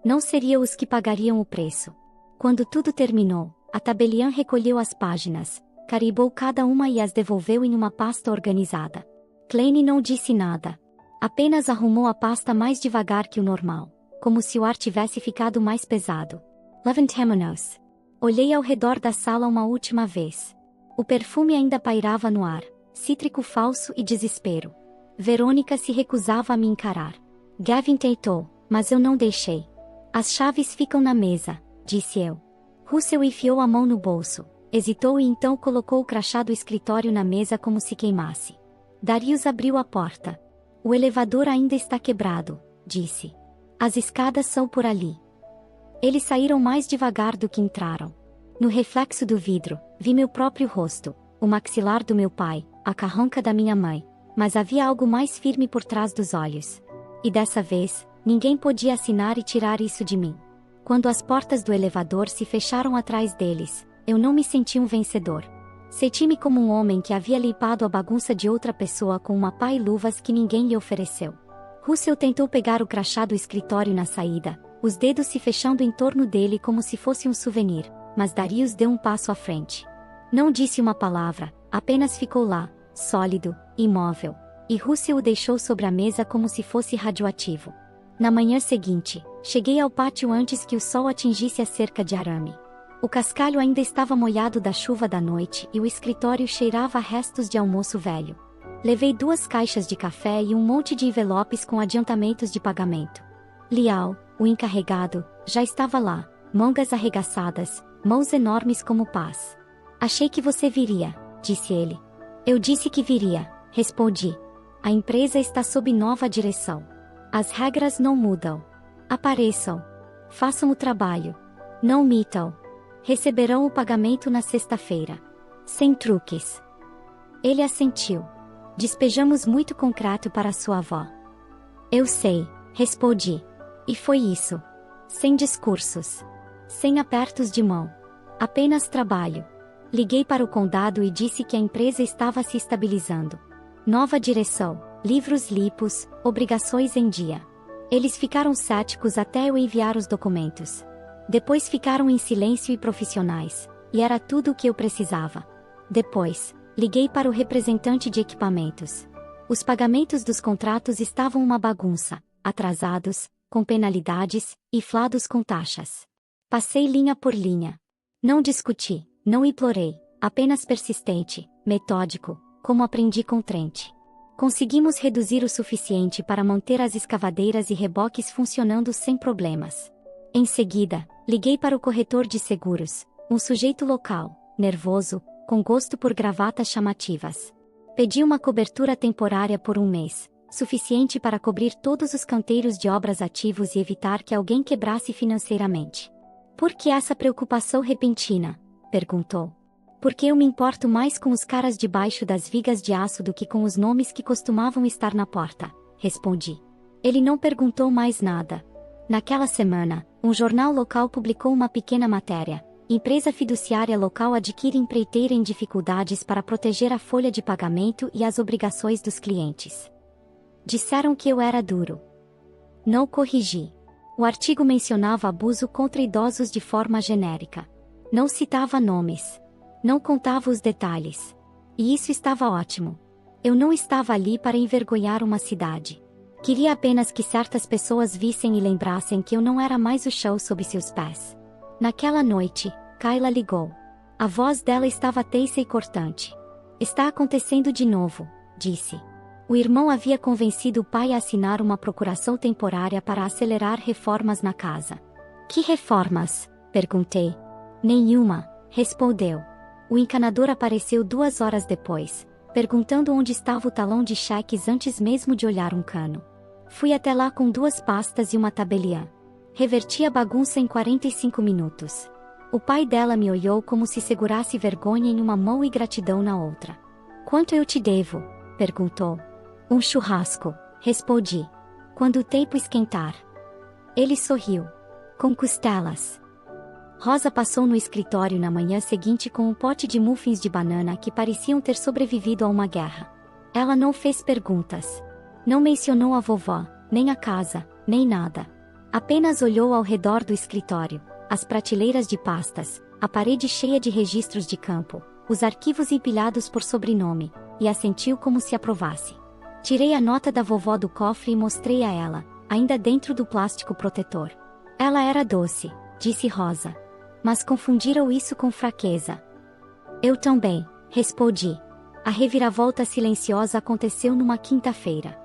Não seriam os que pagariam o preço. Quando tudo terminou, a tabeliã recolheu as páginas, carimbou cada uma e as devolveu em uma pasta organizada. Klein não disse nada. Apenas arrumou a pasta mais devagar que o normal, como se o ar tivesse ficado mais pesado. Levantemo-nos. Olhei ao redor da sala uma última vez. O perfume ainda pairava no ar. Cítrico falso e desespero. Verônica se recusava a me encarar. Gavin tentou, mas eu não deixei. As chaves ficam na mesa, disse eu. Russell enfiou a mão no bolso, hesitou e então colocou o crachá do escritório na mesa como se queimasse. Darius abriu a porta. O elevador ainda está quebrado, disse. As escadas são por ali. Eles saíram mais devagar do que entraram. No reflexo do vidro, vi meu próprio rosto, o maxilar do meu pai, a carranca da minha mãe, mas havia algo mais firme por trás dos olhos. E dessa vez, ninguém podia assinar e tirar isso de mim. Quando as portas do elevador se fecharam atrás deles, eu não me senti um vencedor. Senti-me como um homem que havia limpado a bagunça de outra pessoa com uma pá e luvas que ninguém lhe ofereceu. Russell tentou pegar o crachá do escritório na saída, os dedos se fechando em torno dele como se fosse um souvenir, mas Darius deu um passo à frente. Não disse uma palavra, apenas ficou lá, sólido, imóvel, e Russell o deixou sobre a mesa como se fosse radioativo. Na manhã seguinte, cheguei ao pátio antes que o sol atingisse a cerca de arame. O cascalho ainda estava molhado da chuva da noite e o escritório cheirava a restos de almoço velho. Levei 2 caixas de café e um monte de envelopes com adiantamentos de pagamento. Lial, o encarregado, já estava lá, mangas arregaçadas, mãos enormes como pás. Achei que você viria, disse ele. Eu disse que viria, respondi. A empresa está sob nova direção. As regras não mudam. Apareçam. Façam o trabalho. Não mitam. Receberão o pagamento na sexta-feira. Sem truques. Ele assentiu. Despejamos muito concreto para sua avó. Eu sei, respondi. E foi isso. Sem discursos. Sem apertos de mão. Apenas trabalho. Liguei para o condado e disse que a empresa estava se estabilizando. Nova direção, livros limpos, obrigações em dia. Eles ficaram céticos até eu enviar os documentos. Depois ficaram em silêncio e profissionais, e era tudo o que eu precisava. Depois, liguei para o representante de equipamentos. Os pagamentos dos contratos estavam uma bagunça, atrasados, com penalidades, inflados com taxas. Passei linha por linha. Não discuti, não implorei, apenas persistente, metódico, como aprendi com Trent. Conseguimos reduzir o suficiente para manter as escavadeiras e reboques funcionando sem problemas. Em seguida, liguei para o corretor de seguros, um sujeito local, nervoso, com gosto por gravatas chamativas. Pedi uma cobertura temporária por 1 mês, suficiente para cobrir todos os canteiros de obras ativos e evitar que alguém quebrasse financeiramente. Por que essa preocupação repentina? Perguntou. Porque eu me importo mais com os caras debaixo das vigas de aço do que com os nomes que costumavam estar na porta, respondi. Ele não perguntou mais nada. Naquela semana, um jornal local publicou uma pequena matéria. Empresa fiduciária local adquire empreiteira em dificuldades para proteger a folha de pagamento e as obrigações dos clientes. Disseram que eu era duro. Não corrigi. O artigo mencionava abuso contra idosos de forma genérica. Não citava nomes. Não contava os detalhes. E isso estava ótimo. Eu não estava ali para envergonhar uma cidade. Queria apenas que certas pessoas vissem e lembrassem que eu não era mais o chão sob seus pés. Naquela noite, Kayla ligou. A voz dela estava tensa e cortante. Está acontecendo de novo, disse. O irmão havia convencido o pai a assinar uma procuração temporária para acelerar reformas na casa. Que reformas? Perguntei. Nenhuma, respondeu. O encanador apareceu 2 horas depois, perguntando onde estava o talão de cheques antes mesmo de olhar um cano. Fui até lá com 2 pastas e uma tabeliã. Reverti a bagunça em 45 minutos. O pai dela me olhou como se segurasse vergonha em uma mão e gratidão na outra. Quanto eu te devo? Perguntou. Um churrasco, respondi. Quando o tempo esquentar. Ele sorriu. Com costelas. Rosa passou no escritório na manhã seguinte com um pote de muffins de banana que pareciam ter sobrevivido a uma guerra. Ela não fez perguntas. Não mencionou a vovó, nem a casa, nem nada. Apenas olhou ao redor do escritório, as prateleiras de pastas, a parede cheia de registros de campo, os arquivos empilhados por sobrenome, e assentiu como se aprovasse. Tirei a nota da vovó do cofre e mostrei a ela, ainda dentro do plástico protetor. Ela era doce, disse Rosa. Mas confundiram isso com fraqueza. Eu também, respondi. A reviravolta silenciosa aconteceu numa quinta-feira.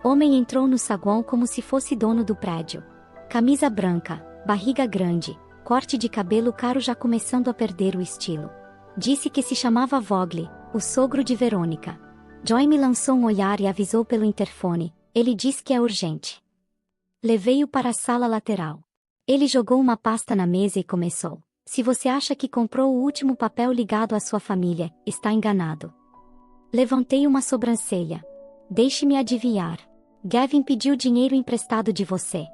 Homem entrou no saguão como se fosse dono do prédio. Camisa branca, barriga grande, corte de cabelo caro já começando a perder o estilo. Disse que se chamava Vogli, o sogro de Verônica. Joy me lançou um olhar e avisou pelo interfone. Ele disse que é urgente. Levei-o para a sala lateral. Ele jogou uma pasta na mesa e começou. Se você acha que comprou o último papel ligado à sua família, está enganado. Levantei uma sobrancelha. Deixe-me adivinhar. Gavin pediu dinheiro emprestado de você.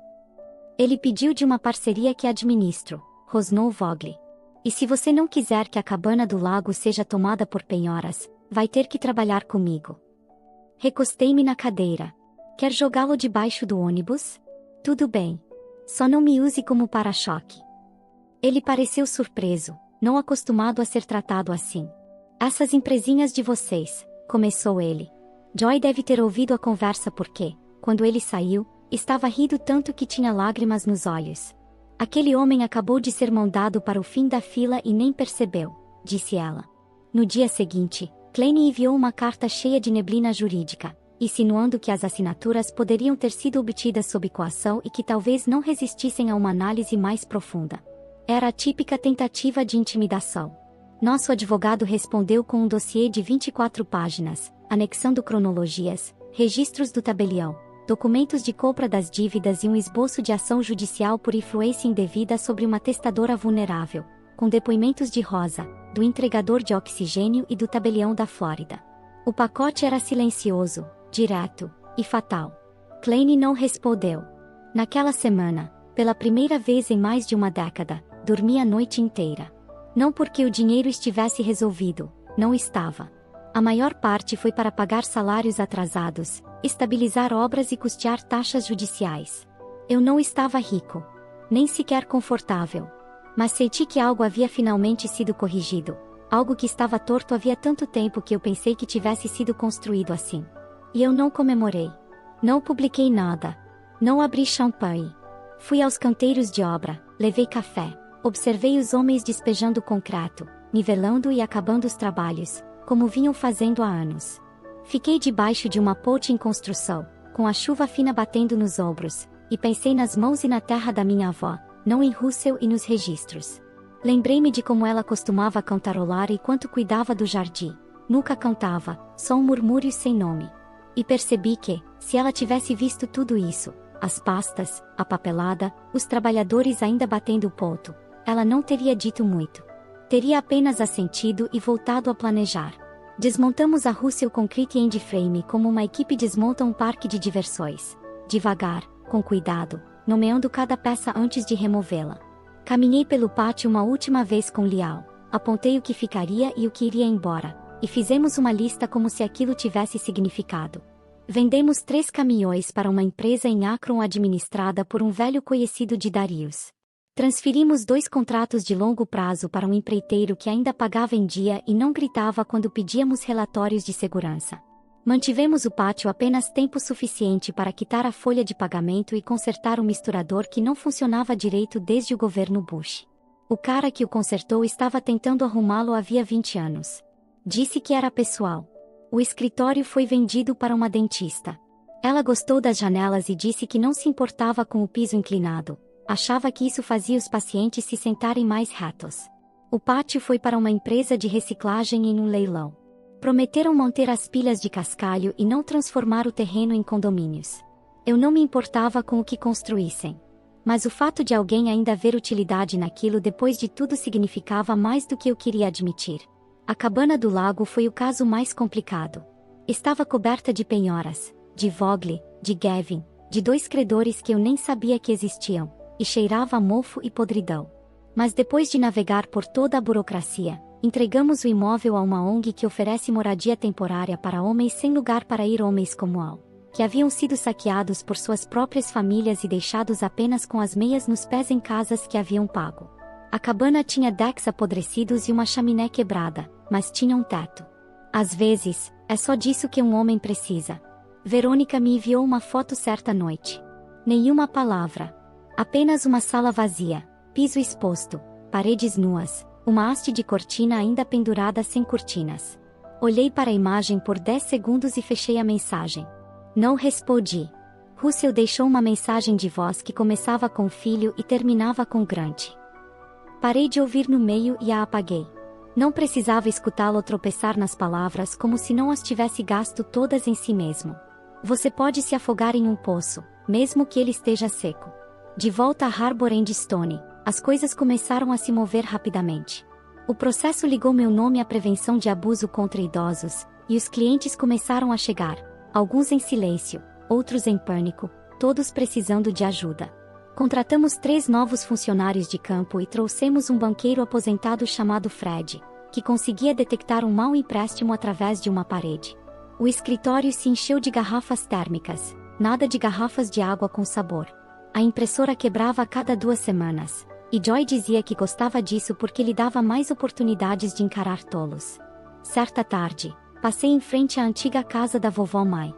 Ele pediu de uma parceria que administro, rosnou Vogle. E se você não quiser que a cabana do lago seja tomada por penhoras, vai ter que trabalhar comigo. Recostei-me na cadeira. Quer jogá-lo debaixo do ônibus? Tudo bem. Só não me use como para-choque. Ele pareceu surpreso, não acostumado a ser tratado assim. Essas empresinhas de vocês, começou ele. Joy deve ter ouvido a conversa porque, quando ele saiu, estava rindo tanto que tinha lágrimas nos olhos. Aquele homem acabou de ser mandado para o fim da fila e nem percebeu, disse ela. No dia seguinte, Klein enviou uma carta cheia de neblina jurídica, insinuando que as assinaturas poderiam ter sido obtidas sob coação e que talvez não resistissem a uma análise mais profunda. Era a típica tentativa de intimidação. Nosso advogado respondeu com um dossiê de 24 páginas, anexando cronologias, registros do tabelião, documentos de compra das dívidas e um esboço de ação judicial por influência indevida sobre uma testadora vulnerável, com depoimentos de Rosa, do entregador de oxigênio e do tabelião da Flórida. O pacote era silencioso, direto e fatal. Klein não respondeu. Naquela semana, pela primeira vez em mais de uma década, dormi a noite inteira. Não porque o dinheiro estivesse resolvido, não estava. A maior parte foi para pagar salários atrasados, estabilizar obras e custear taxas judiciais. Eu não estava rico, nem sequer confortável. Mas senti que algo havia finalmente sido corrigido. Algo que estava torto havia tanto tempo que eu pensei que tivesse sido construído assim. E eu não comemorei. Não publiquei nada. Não abri champanhe. Fui aos canteiros de obra, levei café. Observei os homens despejando concreto, nivelando e acabando os trabalhos, como vinham fazendo há anos. Fiquei debaixo de uma ponte em construção, com a chuva fina batendo nos ombros, e pensei nas mãos e na terra da minha avó, não em Russell e nos registros. Lembrei-me de como ela costumava cantarolar e quanto cuidava do jardim. Nunca cantava, só um murmúrio sem nome. E percebi que, se ela tivesse visto tudo isso, as pastas, a papelada, os trabalhadores ainda batendo o ponto, ela não teria dito muito. Teria apenas assentido e voltado a planejar. Desmontamos a Russell Concrete End Frame como uma equipe desmonta um parque de diversões. Devagar, com cuidado, nomeando cada peça antes de removê-la. Caminhei pelo pátio uma última vez com Liao, apontei o que ficaria e o que iria embora, e fizemos uma lista como se aquilo tivesse significado. Vendemos 3 caminhões para uma empresa em Akron administrada por um velho conhecido de Darius. Transferimos 2 contratos de longo prazo para um empreiteiro que ainda pagava em dia e não gritava quando pedíamos relatórios de segurança. Mantivemos o pátio apenas tempo suficiente para quitar a folha de pagamento e consertar um misturador que não funcionava direito desde o governo Bush. O cara que o consertou estava tentando arrumá-lo havia 20 anos. Disse que era pessoal. O escritório foi vendido para uma dentista. Ela gostou das janelas e disse que não se importava com o piso inclinado. Achava que isso fazia os pacientes se sentarem mais retos. O pátio foi para uma empresa de reciclagem em um leilão. Prometeram manter as pilhas de cascalho e não transformar o terreno em condomínios. Eu não me importava com o que construíssem. Mas o fato de alguém ainda ver utilidade naquilo depois de tudo significava mais do que eu queria admitir. A cabana do lago foi o caso mais complicado. Estava coberta de penhoras, de Vogle, de Gavin, de 2 credores que eu nem sabia que existiam, e cheirava a mofo e podridão. Mas depois de navegar por toda a burocracia, entregamos o imóvel a uma ONG que oferece moradia temporária para homens sem lugar para ir, homens como Al, que haviam sido saqueados por suas próprias famílias e deixados apenas com as meias nos pés em casas que haviam pago. A cabana tinha decks apodrecidos e uma chaminé quebrada, mas tinha um teto. Às vezes, é só disso que um homem precisa. Verônica me enviou uma foto certa noite. Nenhuma palavra. Apenas uma sala vazia, piso exposto, paredes nuas, uma haste de cortina ainda pendurada sem cortinas. Olhei para a imagem por 10 segundos e fechei a mensagem. Não respondi. Russell deixou uma mensagem de voz que começava com filho e terminava com Grant. Parei de ouvir no meio e a apaguei. Não precisava escutá-lo tropeçar nas palavras como se não as tivesse gasto todas em si mesmo. Você pode se afogar em um poço, mesmo que ele esteja seco. De volta a Harbor End Stone, As coisas começaram a se mover rapidamente. O processo ligou meu nome à prevenção de abuso contra idosos, e os clientes começaram a chegar, alguns em silêncio, outros em pânico, todos precisando de ajuda. Contratamos 3 novos funcionários de campo e trouxemos um banqueiro aposentado chamado Fred, que conseguia detectar um mau empréstimo através de uma parede. O escritório se encheu de garrafas térmicas, nada de garrafas de água com sabor. A impressora quebrava a cada 2 semanas, e Joy dizia que gostava disso porque lhe dava mais oportunidades de encarar tolos. Certa tarde, passei em frente à antiga casa da vovó Mai.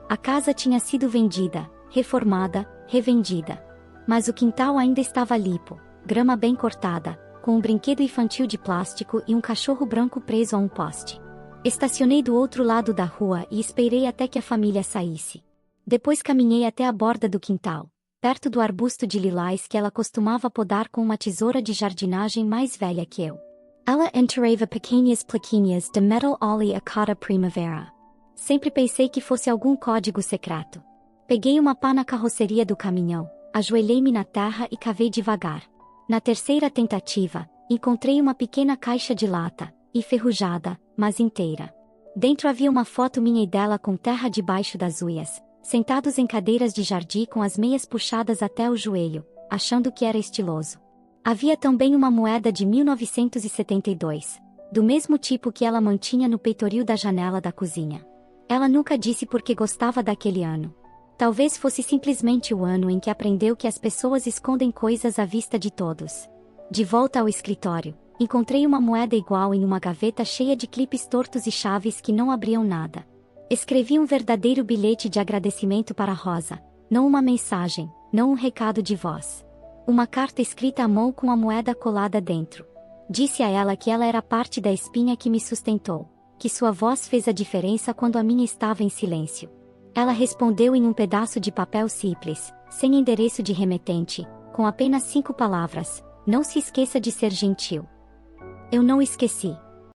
A casa tinha sido vendida, reformada, revendida. Mas o quintal ainda estava limpo, grama bem cortada, com um brinquedo infantil de plástico e um cachorro branco preso a um poste. Estacionei do outro lado da rua e esperei até que a família saísse. Depois caminhei até a borda do quintal, perto do arbusto de lilás que ela costumava podar com uma tesoura de jardinagem mais velha que eu. Ela enterrava pequenas plaquinhas de metal oli a cada primavera. Sempre pensei que fosse algum código secreto. Peguei uma pá na carroceria do caminhão, ajoelhei-me na terra e cavei devagar. Na terceira tentativa, encontrei uma pequena caixa de lata, enferrujada, mas inteira. Dentro havia uma foto minha e dela com terra debaixo das unhas, sentados em cadeiras de jardim com as meias puxadas até o joelho, achando que era estiloso. Havia também uma moeda de 1972, do mesmo tipo que ela mantinha no peitoril da janela da cozinha. Ela nunca disse porque gostava daquele ano. Talvez fosse simplesmente o ano em que aprendeu que as pessoas escondem coisas à vista de todos. De volta ao escritório, encontrei uma moeda igual em uma gaveta cheia de clipes tortos e chaves que não abriam nada. Escrevi um verdadeiro bilhete de agradecimento para Rosa, não uma mensagem, não um recado de voz. Uma carta escrita à mão com a moeda colada dentro. Disse a ela que ela era parte da espinha que me sustentou, que sua voz fez a diferença quando a minha estava em silêncio. Ela respondeu em um pedaço de papel simples, sem endereço de remetente, com apenas 5 palavras: não se esqueça de ser gentil. Eu não esqueci.